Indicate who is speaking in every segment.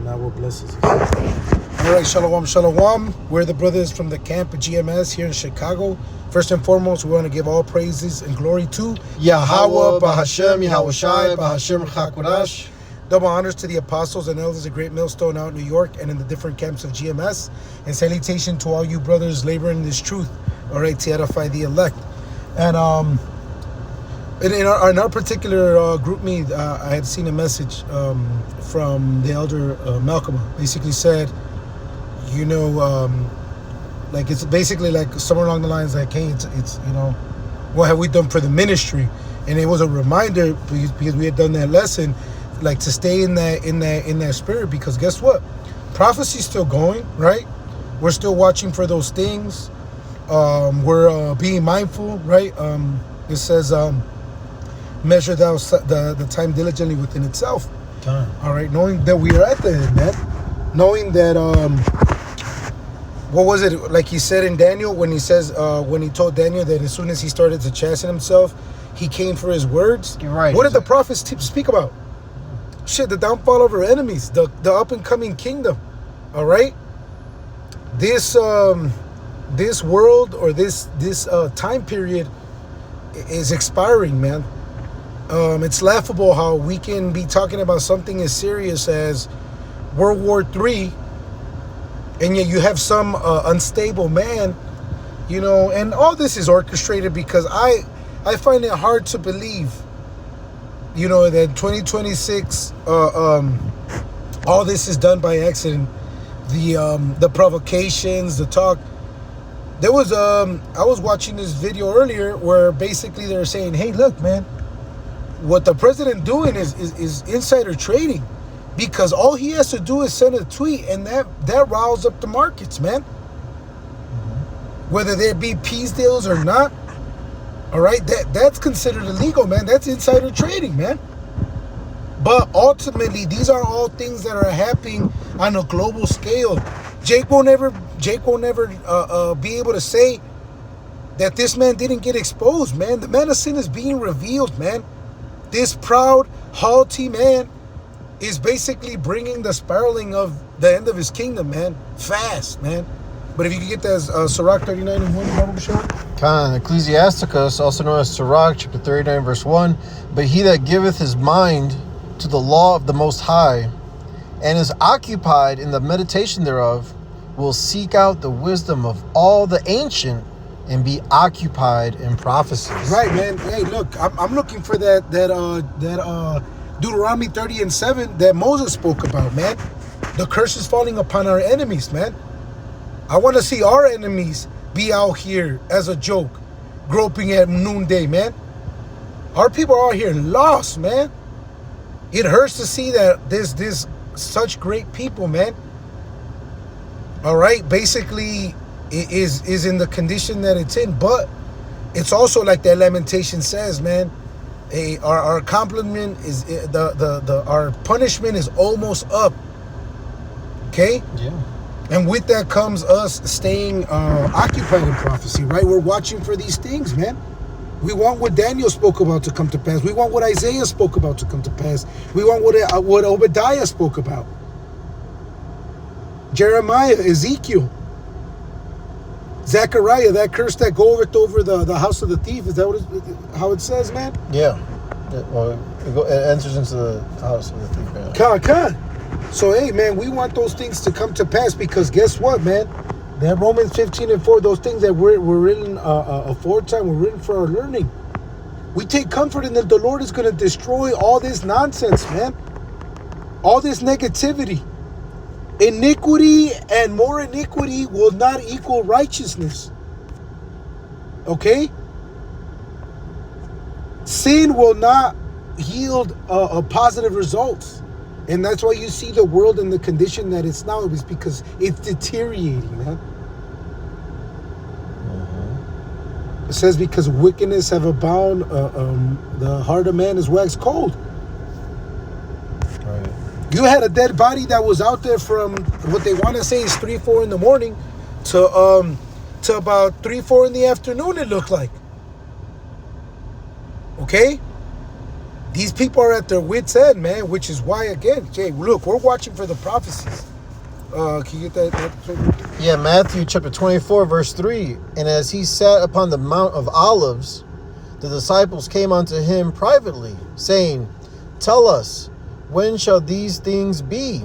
Speaker 1: and I will bless us. All right, shalom, shalom. We're the brothers from the camp of GMS here in Chicago. First and foremost, we want to give all praises and glory to
Speaker 2: Yahweh, Bahashem, Yahushai, Bahashem, Chakodash.
Speaker 1: Double honors to the apostles and elders of Great Millstone out in New York and in the different camps of GMS. And salutation to all you brothers laboring in this truth, all right, to edify the elect. And in our particular group meet, I had seen a message from the elder Malcolm. Basically said, you know, like it's basically like somewhere along the lines like, hey, it's you know, what have we done for the ministry? And it was a reminder because we had done that lesson, like to stay in that spirit, because guess what? Prophecy's still going, right? We're still watching for those things. We're being mindful, right? It says, measure thou the time diligently within itself.
Speaker 2: Time.
Speaker 1: All right, knowing that we are at the end, man. Knowing that, what was it? Like he said in Daniel, when he says, when he told Daniel that as soon as he started to chasten himself, he came for his words.
Speaker 2: You're right.
Speaker 1: What did the prophets speak about? Shit, the downfall of our enemies, the up and coming kingdom. All right, this world or this time period is expiring, man. It's laughable how we can be talking about something as serious as World War III, and yet you have some unstable man, you know, and all this is orchestrated because I find it hard to believe, you know, that 2026 all this is done by accident. The provocations, the talk. There was I was watching this video earlier where basically they were saying, hey, look, man, what the president doing is insider trading, because all he has to do is send a tweet and that riles up the markets, man. Whether there be peace deals or not, all right, that's considered illegal, man. That's insider trading, man. But ultimately, these are all things that are happening on a global scale. Jake will never be able to say that this man didn't get exposed, man. The man of sin is being revealed, man. This proud, haughty man is basically bringing the spiraling of the end of his kingdom, man. Fast, man. But if you can get that Sirach 39 and 1, Bible show.
Speaker 2: Khan, Ecclesiasticus, also known as Sirach, chapter 39, verse 1. But he that giveth his mind to the law of the Most High, and is occupied in the meditation thereof, will seek out the wisdom of all the ancient, and be occupied in prophecies.
Speaker 1: Right, man. Hey, look, I'm looking for that Deuteronomy 30 and 7 that Moses spoke about, man. The curse is falling upon our enemies, man. I want to see our enemies be out here as a joke, groping at noonday, man. Our people are out here lost, man. It hurts to see that this such great people, man. All right, basically it is in the condition that it's in, but it's also like that Lamentation says, man. Our compliment is our punishment is almost up. Okay.
Speaker 2: Yeah.
Speaker 1: And with that comes us staying occupied in prophecy, right? We're watching for these things, man. We want what Daniel spoke about to come to pass. We want what Isaiah spoke about to come to pass. We want what Obadiah spoke about. Jeremiah, Ezekiel, Zechariah, that curse that goeth over the house of the thief. Is that how it says, man?
Speaker 2: Yeah. Well, it enters into the house of the thief.
Speaker 1: Yeah. Con. So, hey, man, we want those things to come to pass, because guess what, man? That Romans 15 and 4, those things that were written aforetime were written for our learning. We take comfort in that the Lord is going to destroy all this nonsense, man. All this negativity. Iniquity and more iniquity will not equal righteousness. Okay? Sin will not yield positive results. And that's why you see the world in the condition that it's now, is because it's deteriorating, man. It says, because wickedness have abound, the heart of man is waxed cold.
Speaker 2: Right.
Speaker 1: You had a dead body that was out there from what they want to say is 3-4 in the morning to about 3-4 in the afternoon, it looked like. Okay? These people are at their wits' end, man, which is why, again, Jay, look, we're watching for the prophecies. Can you get that?
Speaker 2: Yeah, Matthew chapter 24, verse 3. And as he sat upon the Mount of Olives, the disciples came unto him privately, saying, Tell us, when shall these things be?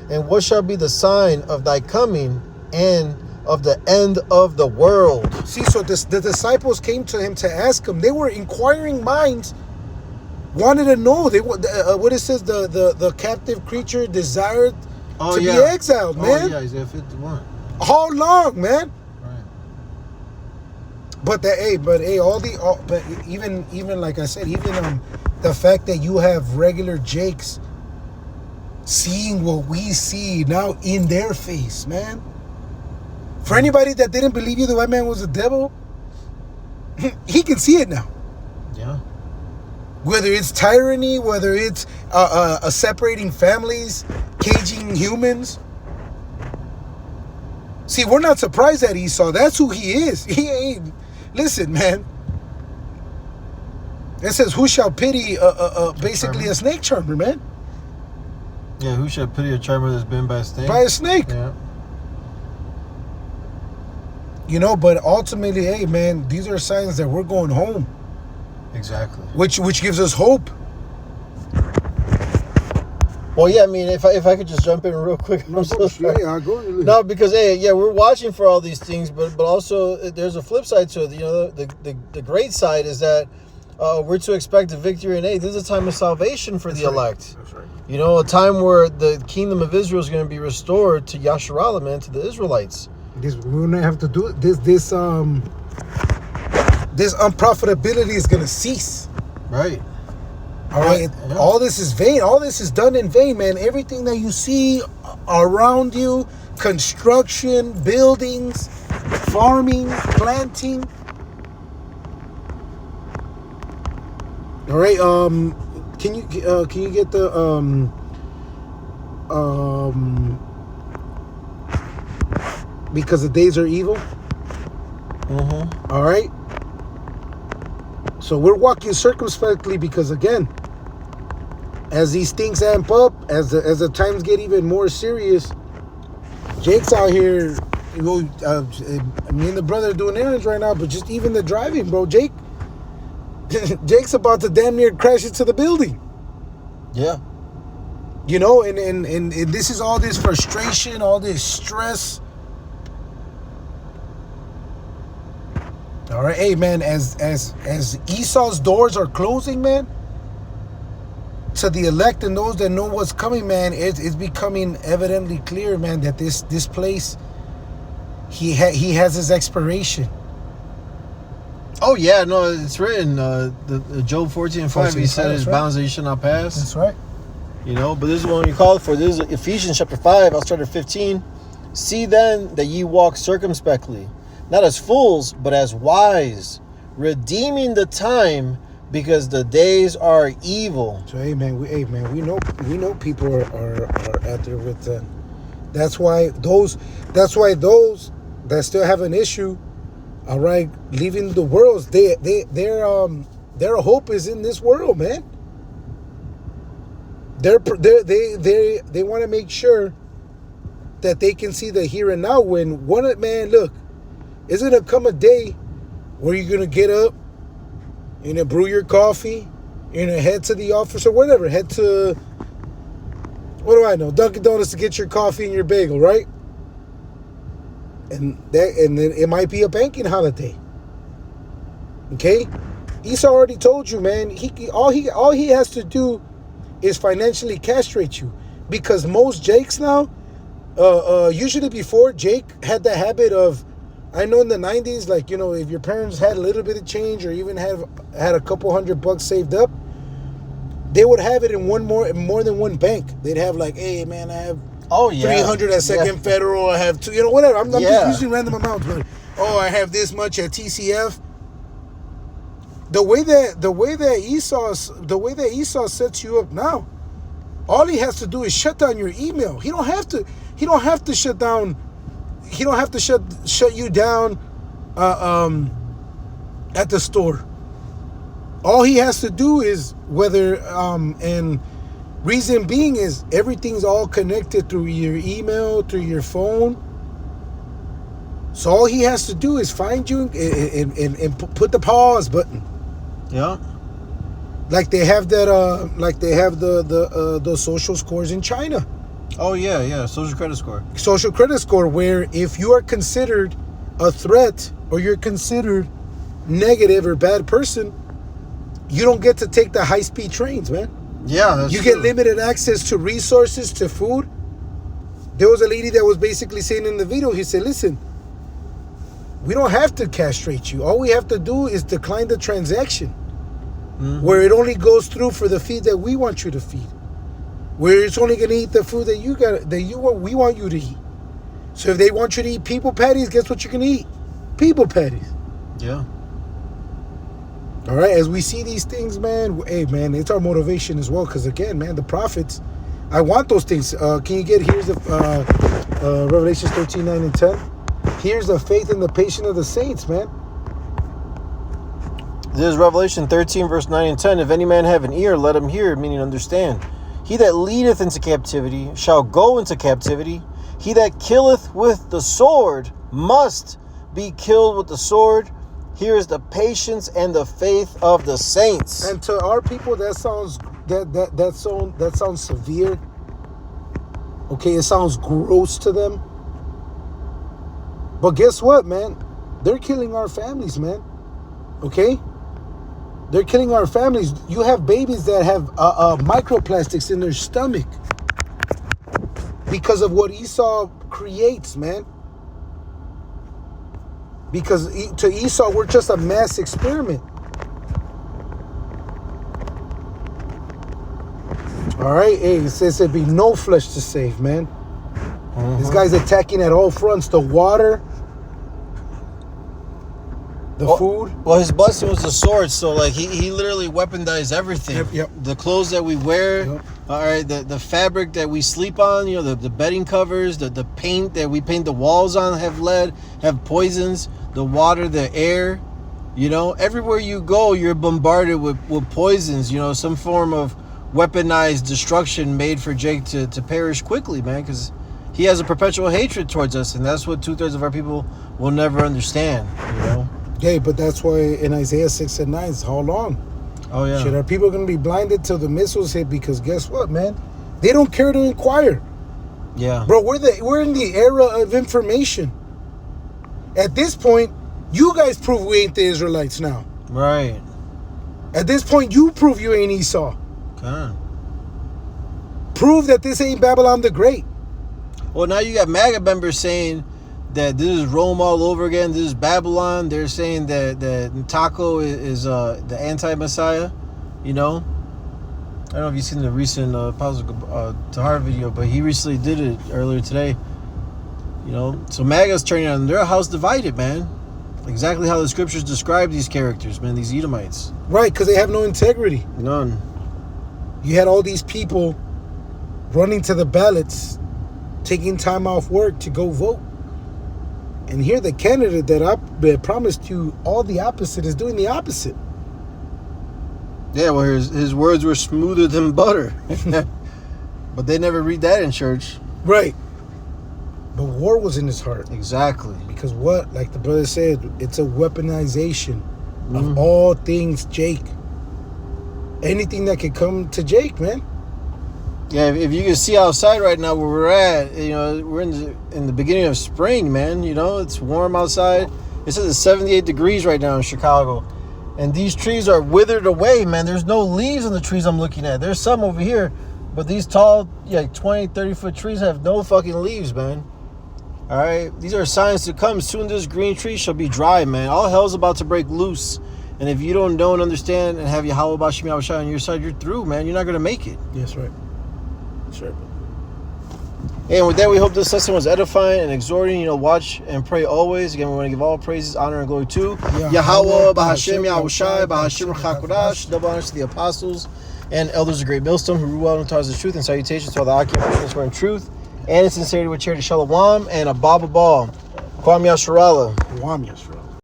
Speaker 2: And what shall be the sign of thy coming and of the end of the world?
Speaker 1: See, so the disciples came to him to ask him. They were inquiring minds, wanted to know. They what it says, the captive creature desired to be exiled, man.
Speaker 2: Oh, yeah, Isaiah 51.
Speaker 1: How long, man?
Speaker 2: Right.
Speaker 1: But even like I said, even the fact that you have regular Jakes seeing what we see now in their face, man. For anybody that didn't believe you, the white man was a devil, he can see it now.
Speaker 2: Yeah.
Speaker 1: Whether it's tyranny, whether it's separating families, caging humans. See, we're not surprised at Esau. That's who he is. He ain't. Listen, man. It says, "Who shall pity?" Basically, a snake charmer, man.
Speaker 2: Yeah, who shall pity a charmer that's been by a snake?
Speaker 1: By a snake.
Speaker 2: Yeah.
Speaker 1: You know, but ultimately, hey, man, these are signs that we're going home.
Speaker 2: Exactly.
Speaker 1: Which gives us hope.
Speaker 2: Well, yeah, I mean, if I could just jump in real quick. I'm so sorry.
Speaker 1: Yeah, go ahead.
Speaker 2: No, because hey, yeah, we're watching for all these things, but also there's a flip side to it. You know, the great side is that we're to expect a victory, and hey, this is a time of salvation for the elect.
Speaker 1: That's right.
Speaker 2: You know, a time where the kingdom of Israel is going to be restored to Yasharallah, man, to the Israelites.
Speaker 1: We're gonna have to do it. This unprofitability is gonna cease.
Speaker 2: Right.
Speaker 1: All right. Yeah. All this is vain. All this is done in vain, man. Everything that you see around you, construction, buildings, farming, planting. All right. Can you get the because the days are evil.
Speaker 2: Mm-hmm.
Speaker 1: All right. So we're walking circumspectly because, again, as these things amp up, as the times get even more serious, Jake's out here. You know, me and the brother are doing errands right now, but just even the driving, bro. Jake's about to damn near crash into the building.
Speaker 2: Yeah.
Speaker 1: You know, and this is all this frustration, all this stress. All right, hey man, as Esau's doors are closing, man, to the elect and those that know what's coming, man, it's becoming evidently clear, man, that this place he has his expiration.
Speaker 2: Oh yeah, no, it's written. The Job 14:5. He said his bounds that he should not pass.
Speaker 1: That's right.
Speaker 2: You know, but this is what you call for. This is Ephesians chapter 5. I'll start at 15. See then that ye walk circumspectly, not as fools, but as wise, redeeming the time, because the days are evil.
Speaker 1: So hey man, we know people are out there with that's why those that still have an issue, all right, leaving the world, their hope is in this world, man. They want to make sure that they can see the here and now. When look, is it gonna come a day where you're gonna get up, you're gonna brew your coffee, you're gonna head to the office or whatever, head to, what do I know, Dunkin' Donuts to get your coffee and your bagel, right? And then it might be a banking holiday. Okay, Esau already told you, man. All he has to do is financially castrate you, because most Jakes now, usually before, Jake had the habit of, I know in the 90s, like, you know, if your parents had a little bit of change or even had a couple $100 saved up, they would have it in more than one bank. They'd have like, hey man, I have 300 at Second Federal, I have 2, you know, whatever. I'm just using random amounts, but I have this much at TCF. The way that Esau sets you up now, all he has to do is shut down your email. He don't have to shut down. He don't have to shut you down at the store. All he has to do is and reason being is everything's all connected through your email, through your phone. So all he has to do is find you and put the pause button.
Speaker 2: Yeah.
Speaker 1: Like they have that like they have the social scores in China.
Speaker 2: Oh yeah, social credit score.
Speaker 1: Social credit score, where if you are considered a threat or you're considered negative or bad person, you don't get to take the high-speed trains, man.
Speaker 2: Yeah, that's
Speaker 1: you
Speaker 2: true.
Speaker 1: get limited access to resources, to food. There was a lady that was basically saying in the video, he said, listen, we don't have to castrate you. All we have to do is decline the transaction, where it only goes through for the feed that we want you to feed, where it's only going to eat the food that we want you to eat. So if they want you to eat people patties, guess what you're going to eat? People patties.
Speaker 2: Yeah.
Speaker 1: All right, as we see these things, man, hey, man, it's our motivation as well. Because, again, man, the prophets, I want those things. Can you get, here's the Revelations 13, 9, and 10. Here's the faith and the patience of the saints, man.
Speaker 2: This is Revelation 13, verse 9 and 10. If any man have an ear, let him hear, meaning understand. He that leadeth into captivity shall go into captivity. He that killeth with the sword must be killed with the sword. Here is the patience and the faith of the saints.
Speaker 1: And to our people, that sounds that sounds severe. Okay, it sounds gross to them. But guess what, man? They're killing our families, man. Okay? They're killing our families. You have babies that have microplastics in their stomach because of what Esau creates, man. Because to Esau, we're just a mass experiment. All right, hey, it says there'd be no flesh to save, man. This guy's attacking at all fronts. The water, the food.
Speaker 2: Well, his blessing was the sword, so like he literally weaponized everything.
Speaker 1: Yep.
Speaker 2: The clothes that we wear, all right, the fabric that we sleep on, you know, the bedding covers, the paint that we paint the walls on have lead, have poisons, the water, the air, you know, everywhere you go, you're bombarded with poisons, you know, some form of weaponized destruction made for Jake to perish quickly, man, because he has a perpetual hatred towards us, and that's what 2/3 of our people will never understand, you know.
Speaker 1: Okay, but that's why in Isaiah 6 and 9, how long?
Speaker 2: Oh, yeah.
Speaker 1: Shit, are people going to be blinded till the missiles hit? Because guess what, man? They don't care to inquire.
Speaker 2: Yeah.
Speaker 1: Bro, we're in the era of information. At this point, you guys prove we ain't the Israelites now.
Speaker 2: Right.
Speaker 1: At this point, you prove you ain't Esau.
Speaker 2: Okay.
Speaker 1: Prove that this ain't Babylon the Great.
Speaker 2: Well, now you got MAGA members saying that this is Rome all over again. This is Babylon. They're saying that Taco is the anti-Messiah, you know. I don't know if you've seen the recent Apostle Tahar video, but he recently did it earlier today. You know, so MAGA's turning on. They're a house divided, man. Exactly how the scriptures describe these characters, man, these Edomites.
Speaker 1: Right, because they have no integrity.
Speaker 2: None.
Speaker 1: You had all these people running to the ballots, taking time off work to go vote. And here the candidate that promised you all the opposite is doing the opposite.
Speaker 2: Yeah, well, his words were smoother than butter. But they never read that in church.
Speaker 1: Right. But war was in his heart.
Speaker 2: Exactly.
Speaker 1: Because what? Like the brother said, it's a weaponization of all things Jake. Anything that could come to Jake, man.
Speaker 2: Yeah, if you can see outside right now where we're at, you know, we're in the beginning of spring, man. You know, it's warm outside. It says it's 78 degrees right now in Chicago. And these trees are withered away, man. There's no leaves on the trees I'm looking at. There's some over here. But these tall, 20, 30-foot trees have no fucking leaves, man. All right? These are signs to come. Soon this green tree shall be dry, man. All hell's about to break loose. And if you don't know and understand and have Yahweh Bashim Yahushua on your side, you're through, man. You're not going to make it.
Speaker 1: Yes, right. Sure.
Speaker 2: And with that, we hope this lesson was edifying and exhorting. You know, watch and pray always. Again, we want to give all praises, honor, and glory to Yahweh, Bahashem, Yahushai, Bahashim, Chakodash. Double honors to the apostles and elders of Great Millstone who rule out and taught us the truth, and salutations to all the occupants in truth and in sincerity with charity. Shalom and a Baba Ball. Kwam Yasharallah.
Speaker 1: Kwam Yasharallah.